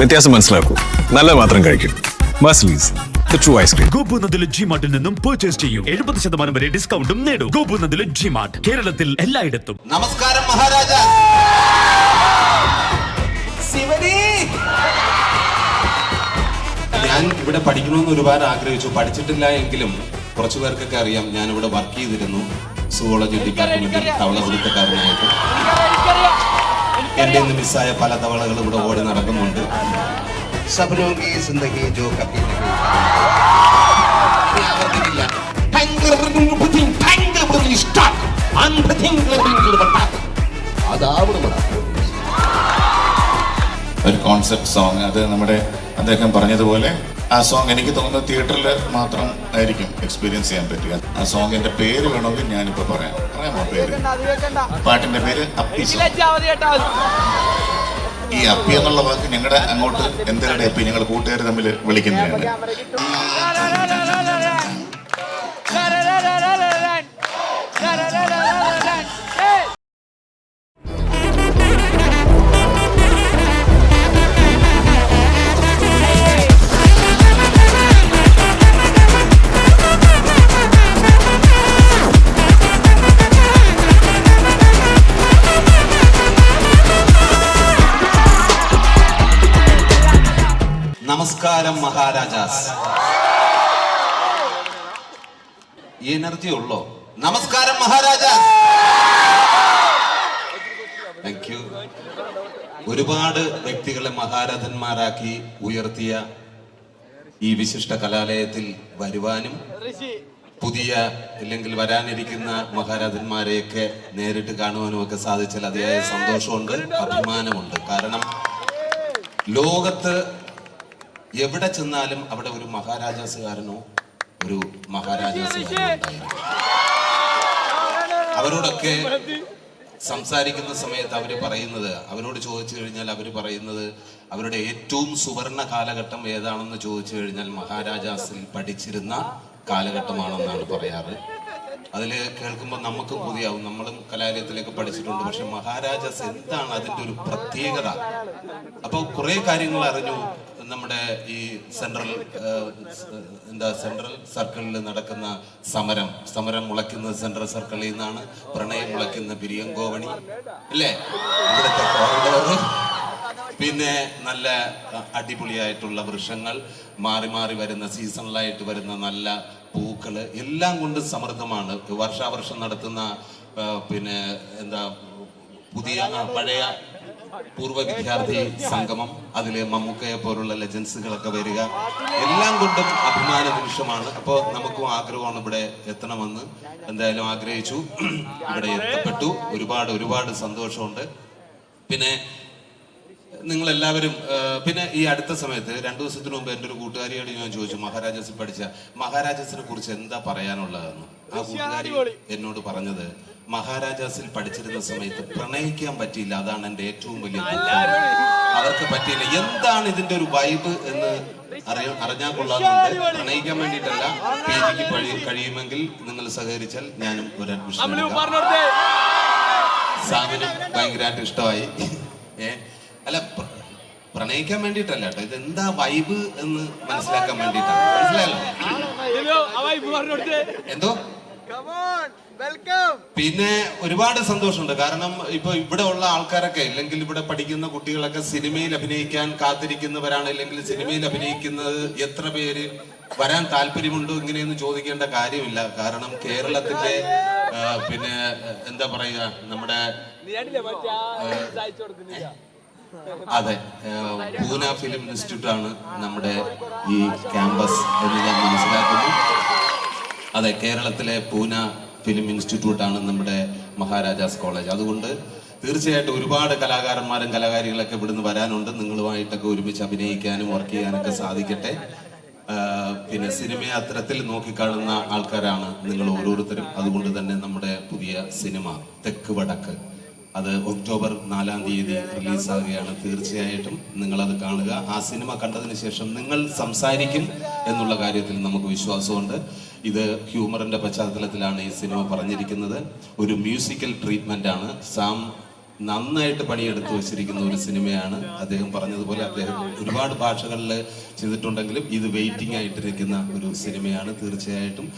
വ്യത്യാസം മനസ്സിലാക്കൂ, നല്ലത് മാത്രം കഴിക്കും. മസ്ലീസ്, the true ice cream. ഗോപുനന്ദിലെ ജിമാർട്ടിൽ നിന്നും പർച്ചേസ് ചെയ്യൂ. 70% വരെ ഡിസ്കൗണ്ടും നേടൂ. ഗോപുനന്ദിലെ ജിമാർട്ട്, കേരളത്തിൽ എല്ലായിടത്തും. നമസ്കാരം മഹാരാജ. ഞാൻ ഇവിടെ പഠിക്കണമെന്ന് ഒരുപാട് ആഗ്രഹിച്ചു. പഠിച്ചിട്ടില്ല എങ്കിലും കുറച്ചു പേർക്കൊക്കെ അറിയാം ഞാൻ ഇവിടെ വർക്ക് ചെയ്തിരുന്നു. സുവോളജി ഡിപ്പാർട്ട്മെന്റിൽ തവള പിടുത്തക്കാരനായിട്ട്. എന്റെ ഇന്ന് മിസ്സായ പല തവളകളും ഇവിടെ ഓടി നടക്കുന്നുണ്ട്. ഒരു കോൺസെപ്റ്റ് സോങ്, അത് നമ്മുടെ അദ്ദേഹം പറഞ്ഞതുപോലെ ആ സോങ് എനിക്ക് തോന്നുന്നത് തിയേറ്ററിൽ മാത്രം ആയിരിക്കും എക്സ്പീരിയൻസ് ചെയ്യാൻ പറ്റുക. ആ സോങ്ങിന്റെ പേര് വേണമെങ്കിൽ ഞാനിപ്പോ പറയാമോ പേര്? പാട്ടിന്റെ പേര് അപ്പി സോങ്. ഈ അപ്പി എന്നുള്ള വാക്ക് ഞങ്ങളുടെ അങ്ങോട്ട് എന്തിനാണ് അപ്പി, ഞങ്ങൾ കൂട്ടുകാർ തമ്മിൽ വിളിക്കുന്നതാണ്. നമസ്കാരം മഹാരാജാസ്. എനർജി ഉള്ളോ? നമസ്കാരം മഹാരാജാസ്. Thank you. ഒരുപാട് വ്യക്തികളെ മഹാരഥന്മാരാക്കി ഉയർത്തിയ ഈ വിശിഷ്ട കലാലയത്തിൽ വരുവാനും പുതിയ അല്ലെങ്കിൽ വരാനിരിക്കുന്ന മഹാരഥന്മാരെയൊക്കെ നേരിട്ട് കാണുവാനും ഒക്കെ സാധിച്ചാൽ അതിയായ സന്തോഷമുണ്ട്, അഭിമാനമുണ്ട്. കാരണം ലോകത്ത് എവിടെ ചെന്നാലും അവിടെ ഒരു മഹാരാജാസുകാരനോ ഒരു മഹാരാജാസുകാരനോ ഉണ്ടായിരുന്നു. അവരോടൊക്കെ സംസാരിക്കുന്ന സമയത്ത് അവരോട് ചോദിച്ചു കഴിഞ്ഞാൽ അവർ പറയുന്നത് അവരുടെ ഏറ്റവും സുവർണ കാലഘട്ടം ഏതാണെന്ന് ചോദിച്ചു കഴിഞ്ഞാൽ മഹാരാജാസിൽ പഠിച്ചിരുന്ന കാലഘട്ടമാണെന്നാണ് പറയാറ്. അതിൽ കേൾക്കുമ്പോൾ നമുക്ക് കൊതിയാവും. നമ്മളും കലാലയത്തിലേക്ക് പഠിച്ചിട്ടുണ്ട്. പക്ഷെ മഹാരാജാസ് എന്താണ് അതിൻ്റെ ഒരു പ്രത്യേകത? അപ്പോൾ കുറെ കാര്യങ്ങൾ അറിഞ്ഞു. നമ്മുടെ ഈ സെൻട്രൽ സർക്കിളിൽ നടക്കുന്ന സമരം മുളയ്ക്കുന്നത് സെൻട്രൽ സർക്കിളിൽ നിന്നാണ്. പ്രണയം മുളയ്ക്കുന്ന പിരിയങ്കോവണി അല്ലേ, ഇവിടുത്തെ കോറിഡോർ. പിന്നെ നല്ല അടിപൊളിയായിട്ടുള്ള വൃക്ഷങ്ങൾ, മാറി മാറി വരുന്ന സീസണലായിട്ട് വരുന്ന നല്ല പൂക്കള്, എല്ലാം കൊണ്ട് സമൃദ്ധമാണ്. വർഷാവർഷം നടത്തുന്ന പഴയ പൂർവ്വ വിദ്യാർത്ഥി സംഗമം, അതില് മമ്മൂക്കയെ പോലുള്ള ലെജൻസുകളൊക്കെ വരിക, എല്ലാം കൊണ്ടും അഭിമാന നിമിഷമാണ്. അപ്പോൾ നമുക്കും ആഗ്രഹമാണ് ഇവിടെ എത്തണമെന്ന്. എന്തായാലും ആഗ്രഹിച്ചു, ഇവിടെ എത്തപ്പെട്ടു. ഒരുപാട് സന്തോഷമുണ്ട്. പിന്നെ നിങ്ങളെല്ലാവരും പിന്നെ ഈ അടുത്ത സമയത്ത് 2 ദിവസത്തിന് മുമ്പ് എൻ്റെ ഒരു കൂട്ടുകാരിയോട് ഞാൻ ചോദിച്ചു, മഹാരാജാസിൽ പഠിച്ച മഹാരാജാസിനെ കുറിച്ച് എന്താ പറയാനുള്ളതെന്ന്. ആ കൂട്ടുകാരി എന്നോട് പറഞ്ഞത്, മഹാരാജാസിൽ പഠിച്ചിരുന്ന സമയത്ത് പ്രണയിക്കാൻ പറ്റിയില്ല, അതാണ് എൻ്റെ ഏറ്റവും വലിയ ദുഃഖം. അവർക്ക് പറ്റിയില്ല. എന്താണ് ഇതിന്റെ ഒരു വൈബ് എന്ന് അറിഞ്ഞാൽ കൊള്ളാറുണ്ട്. പ്രണയിക്കാൻ വേണ്ടിയിട്ടല്ല, PGക്ക് കഴിയുമെങ്കിൽ നിങ്ങൾ സഹകരിച്ചാൽ ഞാനും ഒരു അഡ്മിഷൻ. സാമിനും ഭയങ്കരമായിട്ട് ഇഷ്ടമായി. അല്ല, പ്രണയിക്കാൻ വേണ്ടിയിട്ടല്ല കേട്ടോ, ഇത് എന്താ വൈബ് എന്ന് മനസ്സിലാക്കാൻ വേണ്ടിയിട്ടാണ്. മനസ്സിലായല്ലോ? എന്തോ പിന്നെ ഒരുപാട് സന്തോഷമുണ്ട്. കാരണം ഇപ്പൊ ഇവിടെ ഉള്ള ആൾക്കാരൊക്കെ, ഇല്ലെങ്കിൽ ഇവിടെ പഠിക്കുന്ന കുട്ടികളൊക്കെ സിനിമയിൽ അഭിനയിക്കാൻ കാത്തിരിക്കുന്നവരാണ്. ഇല്ലെങ്കിൽ സിനിമയിൽ അഭിനയിക്കുന്നത് എത്ര പേര് വരാൻ താല്പര്യമുണ്ടോ ഇങ്ങനെയൊന്നും ചോദിക്കേണ്ട കാര്യമില്ല. കാരണം കേരളത്തിന്റെ പിന്നെ എന്താ പറയുക, നമ്മുടെ അതെ, പൂന ഫിലിം ഇൻസ്റ്റിറ്റ്യൂട്ട് ആണ് നമ്മുടെ ഈ ക്യാമ്പസ് എന്ന് ഞാൻ മനസ്സിലാക്കുന്നു. അതെ, കേരളത്തിലെ പൂന ഫിലിം ഇൻസ്റ്റിറ്റ്യൂട്ട് ആണ് നമ്മുടെ മഹാരാജാസ് കോളേജ്. അതുകൊണ്ട് തീർച്ചയായിട്ടും ഒരുപാട് കലാകാരന്മാരും കലാകാരികളൊക്കെ ഇവിടുന്ന് വരാനുണ്ട്. നിങ്ങളുമായിട്ടൊക്കെ ഒരുമിച്ച് അഭിനയിക്കാനും വർക്ക് ചെയ്യാനൊക്കെ സാധിക്കട്ടെ. പിന്നെ സിനിമയെ അത്തരത്തിൽ നോക്കിക്കാണുന്ന ആൾക്കാരാണ് നിങ്ങൾ ഓരോരുത്തരും. അതുകൊണ്ട് തന്നെ നമ്മുടെ പുതിയ സിനിമ തെക്ക് വടക്ക്, അത് ഒക്ടോബർ 4-ാം തീയതി റിലീസാകുകയാണ്. തീർച്ചയായിട്ടും നിങ്ങളത് കാണുക. ആ സിനിമ കണ്ടതിന് ശേഷം നിങ്ങൾ സംസാരിക്കും എന്നുള്ള കാര്യത്തിൽ നമുക്ക് വിശ്വാസമുണ്ട്. ഇത് ഹ്യൂമറിന്റെ പശ്ചാത്തലത്തിലാണ് ഈ സിനിമ പറഞ്ഞിരിക്കുന്നത്. ഒരു മ്യൂസിക്കൽ ട്രീറ്റ്മെന്റ് ആണ്. സാം നന്നായിട്ട് പണിയെടുത്ത് വെച്ചിരിക്കുന്ന ഒരു സിനിമയാണ്. അദ്ദേഹം പറഞ്ഞതുപോലെ അദ്ദേഹം ഒരുപാട് ഭാഷകളിൽ ചെയ്തിട്ടുണ്ടെങ്കിലും ഇത് വെയിറ്റിംഗ് ആയിട്ടിരിക്കുന്ന ഒരു സിനിമയാണ്. തീർച്ചയായിട്ടും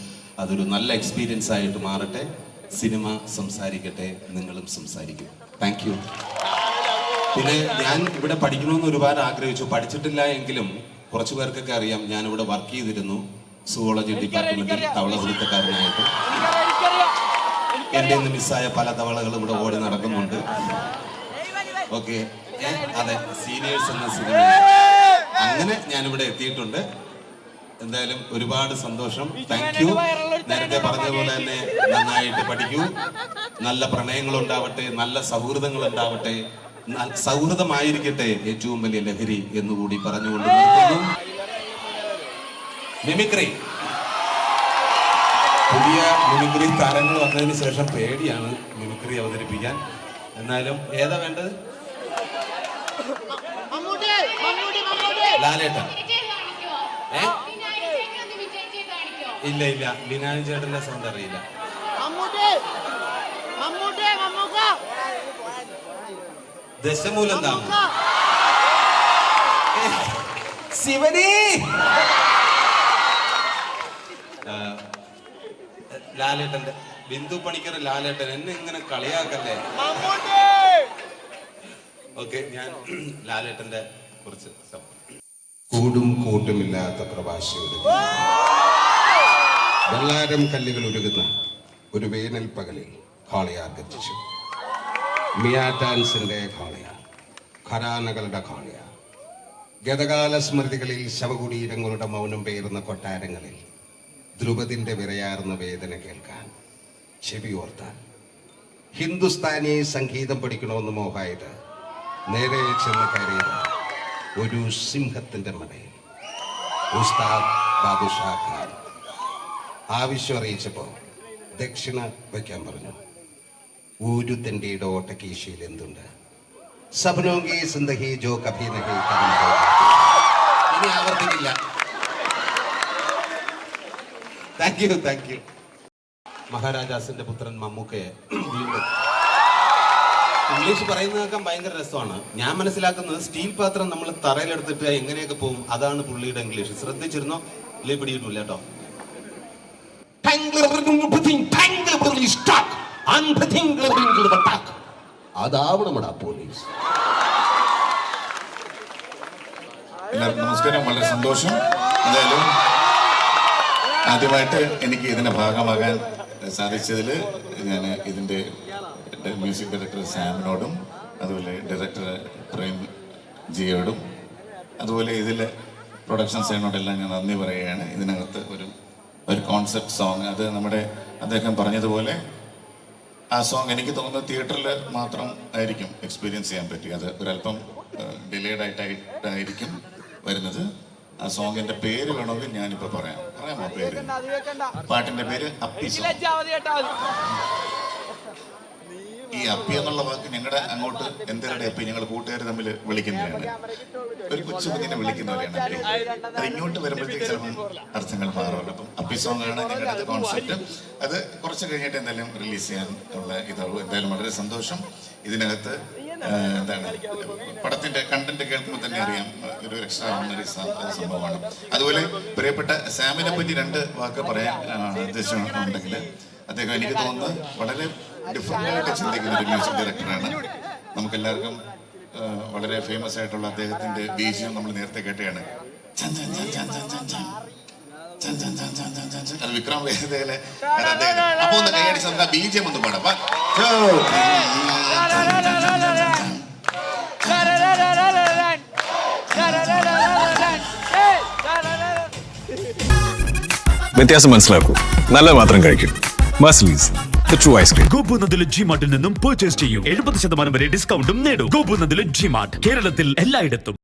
അതൊരു നല്ല എക്സ്പീരിയൻസ് ആയിട്ട് മാറട്ടെ. സിനിമ സംസാരിക്കട്ടെ, നിങ്ങളും സംസാരിക്കും. Thank you. പിന്നെ ഞാൻ ഇവിടെ പഠിക്കണമെന്ന് ഒരുപാട് ആഗ്രഹിച്ചു, പഠിച്ചിട്ടില്ല എങ്കിലും കുറച്ചു പേർക്കൊക്കെ അറിയാം ഞാൻ ഇവിടെ വർക്ക് ചെയ്തിരുന്നു സുവോളജി ഡിപ്പാർട്ട്മെന്റിൽ തവളപിടുത്തക്കാരനായിട്ട്. എന്റെ നിന്ന് മിസ്സായ പല തവളകളും ഇവിടെ ഓടി നടക്കുന്നുണ്ട്. ഓക്കെ, അതെ, സീനിയേഴ്സ് എന്ന സിനിമ അങ്ങനെ ഞാനിവിടെ എത്തിയിട്ടുണ്ട്. എന്തായാലും ഒരുപാട് സന്തോഷം. Thank you. നേരത്തെ പറഞ്ഞ പോലെ തന്നെ നന്നായിട്ട് പഠിക്കൂ, നല്ല പ്രണയങ്ങൾ ഉണ്ടാവട്ടെ, നല്ല സൗഹൃദങ്ങൾ ഉണ്ടാവട്ടെ, സൗഹൃദമായിരിക്കട്ടെ ഏറ്റവും വലിയ ലഹരി എന്നുകൂടി പറഞ്ഞുകൊണ്ട് നിർത്തുന്നു. മിമിക്രി, പുതിയ മിമിക്രി താരങ്ങൾ വന്നതിന് ശേഷം പേടിയാണ് മിമിക്രി അവതരിപ്പിക്കാൻ. എന്നാലും ഏതാ വേണ്ടത്? ലാലേട്ടൻ. ഇല്ല ഇല്ല, ബിനാനി ചേട്ടന്റെ സൗണ്ട് അറിയില്ല. ദശമൂലം താമ ശിവനി. ലാലേട്ടന്റെ ബിന്ദു പണിക്കർ ലാലേട്ടൻ. എന്നെ ഇങ്ങനെ കളിയാക്കല്ലേ. ഓക്കെ, ഞാൻ ലാലേട്ടന്റെ കുറച്ച് കൂടും കൂട്ടുമില്ലാത്ത പ്രവാസിയുടെ വെള്ളാരം കല്ലുകൾ ഉരുകുന്ന ഒരു വേനൽ പകലിൽ ഖാളിയാർ ഗർജിച്ചു. മിയാ ഡാൻസിന്റെ ഖാളിയാർ, ഖരാനകളുടെ ഖാളിയാർ, ഗതകാല സ്മൃതികളിൽ ശവകുടീരങ്ങളുടെ മൗനം പേറുന്ന കൊട്ടാരങ്ങളിൽ ധ്രുപതിന്റെ വിറയാർന്ന വേദന കേൾക്കാൻ, ചെവിയോർത്താൻ. ഹിന്ദുസ്ഥാനി സംഗീതം പഠിക്കണമെന്ന് മോഹായത് നേരെ ചെന്ന് കയറിയത് ഒരു സിംഹത്തിന്റെ മടയിൽ. ഉസ്താദ് ബാദുഷാ ഖാൻ ആവശ്യം അറിയിച്ചപ്പോ ദക്ഷിണ വയ്ക്കാൻ പറഞ്ഞു. ഒരു തന്റെ ഓട്ടക്കീശയിൽ എന്തുണ്ട്? സബ്നോങ്കി സിന്ദഹി ജോ കഭി നഹി കബി ഹോ. ഇനി ആവർത്തിക്കില്ല. Thank you, thank you. മഹാരാജാസിന്റെ പുത്രൻ മമ്മൂക്കയെ വീണ്ടും ഇംഗ്ലീഷ് പറയുന്നത് കേൾക്കാൻ ഭയങ്കര രസമാണ്. ഞാൻ മനസ്സിലാക്കുന്നത് സ്റ്റീൽ പാത്രം നമ്മൾ തറയിലെടുത്തിട്ട് എങ്ങനെയൊക്കെ പോകും, അതാണ് പുള്ളിയുടെ ഇംഗ്ലീഷ്. ശ്രദ്ധിച്ചിരുന്നോ? ഇല്ലേ, പിടിയിട്ടില്ല കേട്ടോ. അതാവണമടാ പോലീസ്. എല്ലാവർക്കും നമസ്കാരം, വളരെ സന്തോഷം. എന്തായാലും ആദ്യമായിട്ട് എനിക്ക് ഇതിന്റെ ഭാഗമാകാൻ സാധിച്ചതിൽ ഞാൻ ഇതിന്റെ മ്യൂസിക് ഡയറക്ടർ സാമിനോടും അതുപോലെ ഡയറക്ടർ പ്രേം ജിയോടും അതുപോലെ ഇതിലെ പ്രൊഡക്ഷൻ സൈഡിനോടെല്ലാം ഞാൻ നന്ദി പറയുകയാണ്. ഇതിനകത്ത് ഒരു കോൺസെപ്റ്റ് സോങ്, അത് നമ്മുടെ അദ്ദേഹം പറഞ്ഞതുപോലെ ആ സോങ് എനിക്ക് തോന്നുന്നത് തിയേറ്ററിൽ മാത്രം ആയിരിക്കും എക്സ്പീരിയൻസ് ചെയ്യാൻ പറ്റുക. അത് ഒരല്പം ഡിലേഡ് ആയിട്ടായിരിക്കും വരുന്നത്. ആ സോങ്ങിന്റെ പേര് വേണമെങ്കിൽ ഞാനിപ്പോ പറയാമോ? പേര്, പാട്ടിന്റെ പേര് അപ്പി സോങ്. ഈ അപ്പി എന്നുള്ള വാക്ക് ഞങ്ങളുടെ അങ്ങോട്ട് എന്തിനാണ് അപ്പി, ഞങ്ങൾ കൂട്ടുകാർ തമ്മിൽ വിളിക്കുന്നതാണ്. ഒരു കൊച്ചു കുഞ്ഞിനെ വിളിക്കുന്ന പോലെയാണ് അപ്പി. അത് ഇങ്ങോട്ട് വരുമ്പോഴത്തേക്ക് ചിലപ്പം അർത്ഥങ്ങൾ മാറുമല്ലോ. അപ്പം അപ്പി സോങ് ആണ് ഞങ്ങളുടെ കോൺസെപ്റ്റ്. അത് കുറച്ച് കഴിഞ്ഞിട്ട് എന്തായാലും റിലീസ് ചെയ്യാൻ ഉള്ള ഇതാവും. എന്തായാലും വളരെ സന്തോഷം. ഇതിനകത്ത് എന്താണ് പടത്തിന്റെ കണ്ടന്റ് കേൾക്കുമ്പോൾ തന്നെ അറിയാം, ഒരു എക്സ്ട്രാ ഓർഡിനറി സംഭവമാണ്. അതുപോലെ പ്രിയപ്പെട്ട സാമിനെ പറ്റി രണ്ട് വാക്ക് പറയാൻ ഉദ്ദേശിച്ചിട്ടുണ്ടെങ്കിൽ, അദ്ദേഹം എനിക്ക് തോന്നുന്നത് വളരെ ഡിഫറെന്റ് ആയിട്ട് ചിന്തിക്കുന്ന ഒരു മ്യൂസിക് ഡയറക്ടറാണ്. നമുക്കെല്ലാവർക്കും വളരെ ഫേമസ് ആയിട്ടുള്ള അദ്ദേഹത്തിന്റെ ബീജിയം നമ്മൾ നേരത്തെ കേട്ടതാണ്. അത് വിക്രം വേദയിലെ അപ്പൊ ഒന്ന് കൈയടിച്ച് നമുക്ക് ആ ബീജിയം ഒന്ന് പാടാം. വ്യത്യാസം മനസ്സിലാക്കൂ, നല്ലത് മാത്രം കഴിക്കൂ. മസ്ലീസ്, the true ice cream. ഗോപുനന്ദിലെ ജിമാർട്ടിൽ നിന്നും പർച്ചേസ് ചെയ്യൂ. 70% വരെ ഡിസ്കൗണ്ടും നേടൂ. ഗോപുനന്ദിലെ ജിമാർട്ട്, കേരളത്തിൽ എല്ലായിടത്തും.